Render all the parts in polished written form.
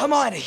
Hermione,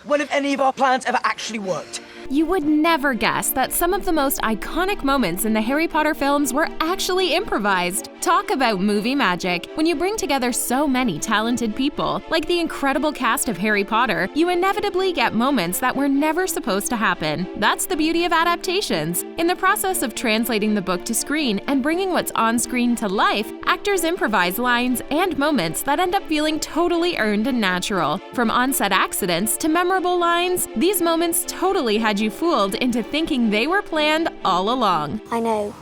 when have any of our plans ever actually worked? You would never guess that some of the most iconic moments in the Harry Potter films were actually improvised. Talk about movie magic. When you bring together so many talented people, like the incredible cast of Harry Potter, you inevitably get moments that were never supposed to happen. That's the beauty of adaptations. In the process of translating the book to screen and bringing what's on screen to life, actors improvise lines and moments that end up feeling totally earned and natural. From on-set accidents to memorable lines, these moments totally had you fooled into thinking they were planned all along. I know,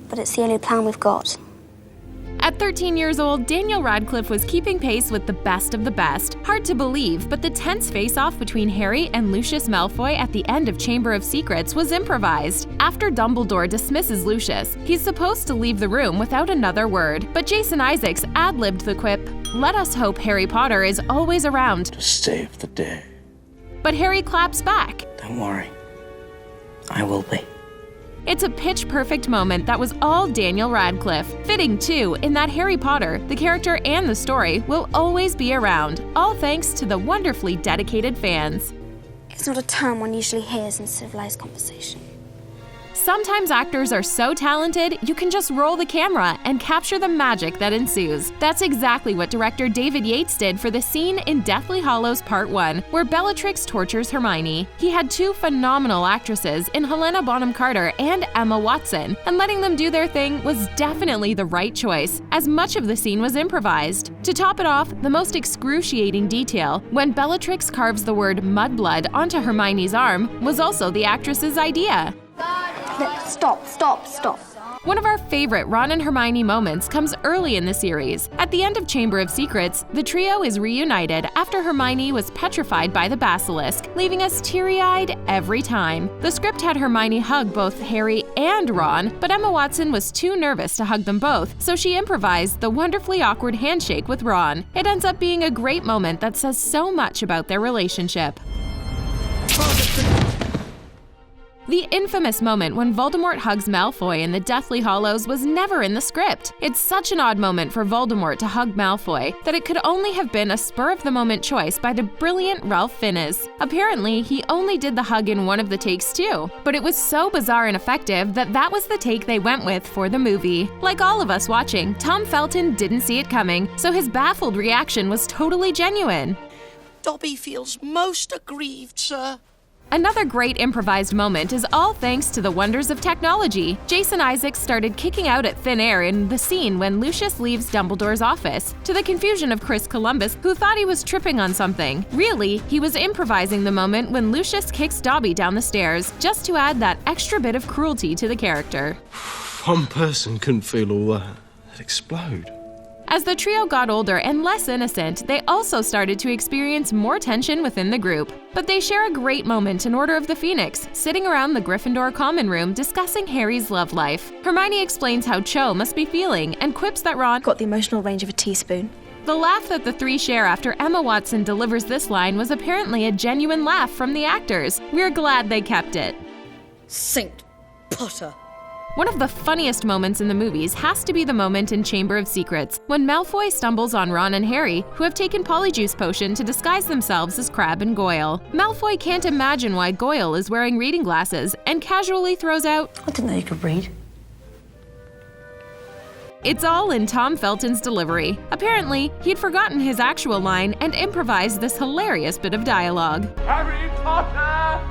but it's the only plan we've got. At 13 years old, Daniel Radcliffe was keeping pace with the best of the best. Hard to believe, but the tense face-off between Harry and Lucius Malfoy at the end of Chamber of Secrets was improvised. After Dumbledore dismisses Lucius, he's supposed to leave the room without another word, but Jason Isaacs ad-libbed the quip, "Let us hope Harry Potter is always around to save the day." But Harry claps back. Don't worry, I will be. It's a pitch-perfect moment that was all Daniel Radcliffe. Fitting, too, in that Harry Potter, the character and the story, will always be around, all thanks to the wonderfully dedicated fans. It's not a term one usually hears in civilized conversation. Sometimes actors are so talented, you can just roll the camera and capture the magic that ensues. That's exactly what director David Yates did for the scene in Deathly Hallows Part 1, where Bellatrix tortures Hermione. He had two phenomenal actresses in Helena Bonham Carter and Emma Watson, and letting them do their thing was definitely the right choice, as much of the scene was improvised. To top it off, the most excruciating detail, when Bellatrix carves the word mudblood onto Hermione's arm, was also the actress's idea. Stop. One of our favorite Ron and Hermione moments comes early in the series. At the end of Chamber of Secrets, the trio is reunited after Hermione was petrified by the basilisk, leaving us teary-eyed every time. The script had Hermione hug both Harry and Ron, but Emma Watson was too nervous to hug them both, so she improvised the wonderfully awkward handshake with Ron. It ends up being a great moment that says so much about their relationship. The infamous moment when Voldemort hugs Malfoy in the Deathly Hallows was never in the script. It's such an odd moment for Voldemort to hug Malfoy that it could only have been a spur-of-the-moment choice by the brilliant Ralph Fiennes. Apparently, he only did the hug in one of the takes too, but it was so bizarre and effective that that was the take they went with for the movie. Like all of us watching, Tom Felton didn't see it coming, so his baffled reaction was totally genuine. Dobby feels most aggrieved, sir. Another great improvised moment is all thanks to the wonders of technology. Jason Isaacs started kicking out at thin air in the scene when Lucius leaves Dumbledore's office, to the confusion of Chris Columbus, who thought he was tripping on something. Really, he was improvising the moment when Lucius kicks Dobby down the stairs, just to add that extra bit of cruelty to the character. One person couldn't feel all that. It'd explode. As the trio got older and less innocent, they also started to experience more tension within the group. But they share a great moment in Order of the Phoenix, sitting around the Gryffindor common room discussing Harry's love life. Hermione explains how Cho must be feeling and quips that Ron Got the emotional range of a teaspoon. The laugh that the three share after Emma Watson delivers this line was apparently a genuine laugh from the actors. We're glad they kept it. Saint Potter. One of the funniest moments in the movies has to be the moment in Chamber of Secrets, when Malfoy stumbles on Ron and Harry, who have taken Polyjuice Potion to disguise themselves as Crabbe and Goyle. Malfoy can't imagine why Goyle is wearing reading glasses and casually throws out, I didn't know you could read. It's all in Tom Felton's delivery. Apparently, he'd forgotten his actual line and improvised this hilarious bit of dialogue. Harry Potter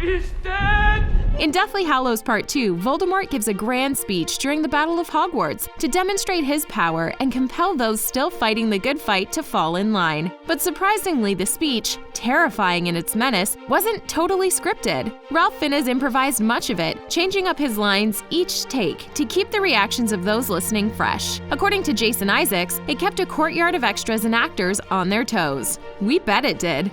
is dead! In Deathly Hallows Part 2, Voldemort gives a grand speech during the Battle of Hogwarts to demonstrate his power and compel those still fighting the good fight to fall in line. But surprisingly, the speech, terrifying in its menace, wasn't totally scripted. Ralph Fiennes improvised much of it, changing up his lines each take to keep the reactions of those listening fresh. According to Jason Isaacs, it kept a courtyard of extras and actors on their toes. We bet it did.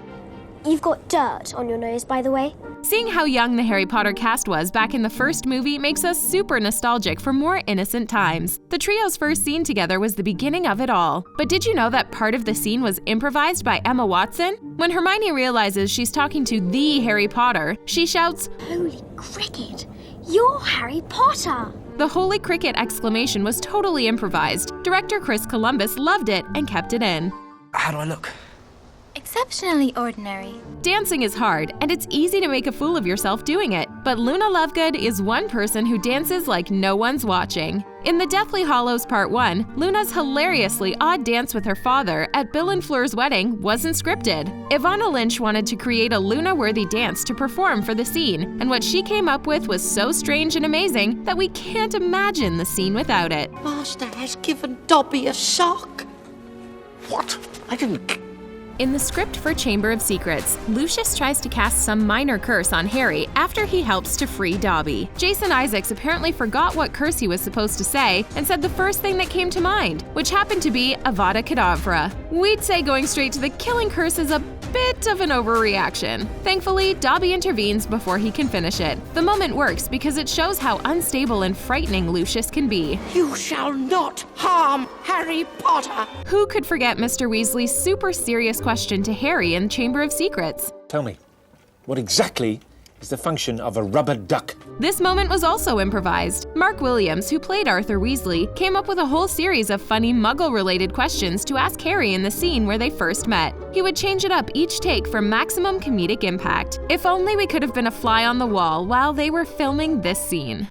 You've got dirt on your nose, by the way. Seeing how young the Harry Potter cast was back in the first movie makes us super nostalgic for more innocent times. The trio's first scene together was the beginning of it all. But did you know that part of the scene was improvised by Emma Watson? When Hermione realizes she's talking to the Harry Potter, she shouts, Holy cricket! You're Harry Potter! The Holy Cricket exclamation was totally improvised. Director Chris Columbus loved it and kept it in. How do I look? Exceptionally ordinary. Dancing is hard, and it's easy to make a fool of yourself doing it, but Luna Lovegood is one person who dances like no one's watching. In The Deathly Hallows Part 1, Luna's hilariously odd dance with her father at Bill and Fleur's wedding wasn't scripted. Ivana Lynch wanted to create a Luna-worthy dance to perform for the scene, and what she came up with was so strange and amazing that we can't imagine the scene without it. Master has given Dobby a sock. What? I didn't. In the script for Chamber of Secrets, Lucius tries to cast some minor curse on Harry after he helps to free Dobby. Jason Isaacs apparently forgot what curse he was supposed to say and said the first thing that came to mind, which happened to be Avada Kedavra. We'd say going straight to the killing curse is a bit of an overreaction. Thankfully, Dobby intervenes before he can finish it. The moment works because it shows how unstable and frightening Lucius can be. You shall not harm Harry Potter. Who could forget Mr. Weasley's super serious question to Harry in Chamber of Secrets? Tell me, what exactly is the function of a rubber duck? This moment was also improvised. Mark Williams, who played Arthur Weasley, came up with a whole series of funny Muggle-related questions to ask Harry in the scene where they first met. He would change it up each take for maximum comedic impact. If only we could have been a fly on the wall while they were filming this scene.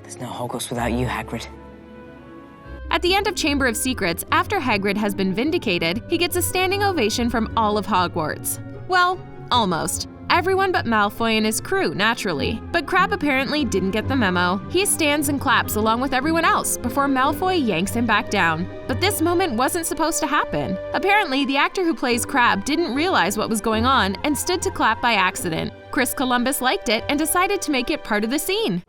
There's no Hogwarts without you, Hagrid. At the end of Chamber of Secrets, after Hagrid has been vindicated, he gets a standing ovation from all of Hogwarts. Well, almost. Everyone but Malfoy and his crew, naturally. But Crabbe apparently didn't get the memo. He stands and claps along with everyone else before Malfoy yanks him back down. But this moment wasn't supposed to happen. Apparently, the actor who plays Crabbe didn't realize what was going on and stood to clap by accident. Chris Columbus liked it and decided to make it part of the scene.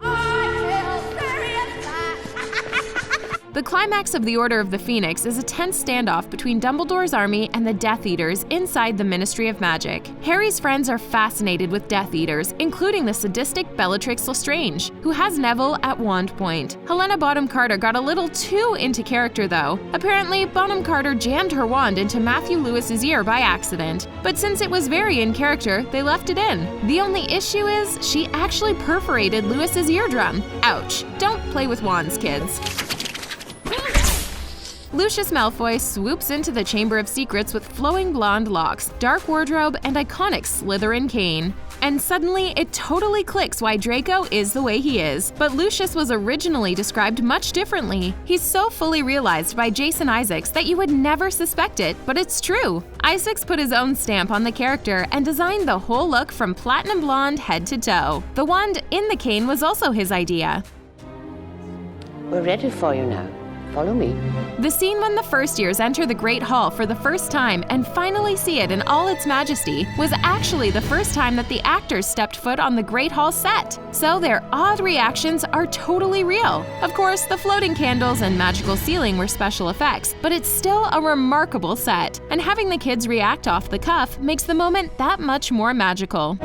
The climax of the Order of the Phoenix is a tense standoff between Dumbledore's army and the Death Eaters inside the Ministry of Magic. Harry's friends are fascinated with Death Eaters, including the sadistic Bellatrix Lestrange, who has Neville at wand point. Helena Bonham Carter got a little too into character though. Apparently, Bonham Carter jammed her wand into Matthew Lewis's ear by accident. But since it was very in character, they left it in. The only issue is, she actually perforated Lewis's eardrum. Ouch. Don't play with wands, kids. Lucius Malfoy swoops into the Chamber of Secrets with flowing blonde locks, dark wardrobe, and iconic Slytherin cane. And suddenly, it totally clicks why Draco is the way he is. But Lucius was originally described much differently. He's so fully realized by Jason Isaacs that you would never suspect it, but it's true. Isaacs put his own stamp on the character and designed the whole look from platinum blonde head to toe. The wand in the cane was also his idea. We're ready for you now. Follow me. The scene when the first years enter the Great Hall for the first time and finally see it in all its majesty was actually the first time that the actors stepped foot on the Great Hall set. So their odd reactions are totally real. Of course, the floating candles and magical ceiling were special effects, but it's still a remarkable set. And having the kids react off the cuff makes the moment that much more magical.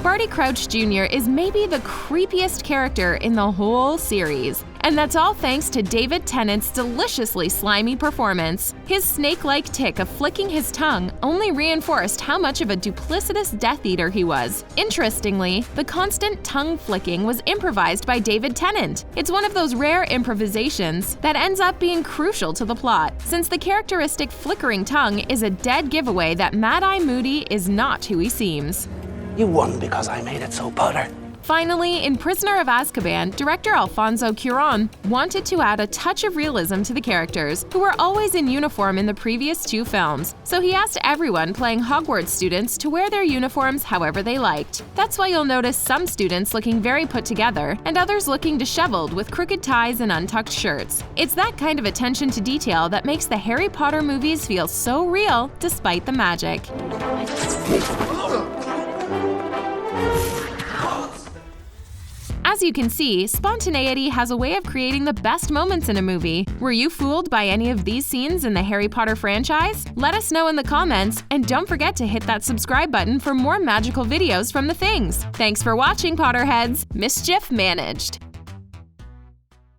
Barty Crouch Jr. is maybe the creepiest character in the whole series. And that's all thanks to David Tennant's deliciously slimy performance. His snake-like tick of flicking his tongue only reinforced how much of a duplicitous Death Eater he was. Interestingly, the constant tongue flicking was improvised by David Tennant. It's one of those rare improvisations that ends up being crucial to the plot, since the characteristic flickering tongue is a dead giveaway that Mad-Eye Moody is not who he seems. You won because I made it so, Potter. Finally, in Prisoner of Azkaban, director Alfonso Cuarón wanted to add a touch of realism to the characters, who were always in uniform in the previous two films. So he asked everyone playing Hogwarts students to wear their uniforms however they liked. That's why you'll notice some students looking very put together, and others looking disheveled with crooked ties and untucked shirts. It's that kind of attention to detail that makes the Harry Potter movies feel so real despite the magic. As you can see, spontaneity has a way of creating the best moments in a movie. Were you fooled by any of these scenes in the Harry Potter franchise? Let us know in the comments, and don't forget to hit that subscribe button for more magical videos from The Things. Thanks for watching, Potterheads! Mischief managed!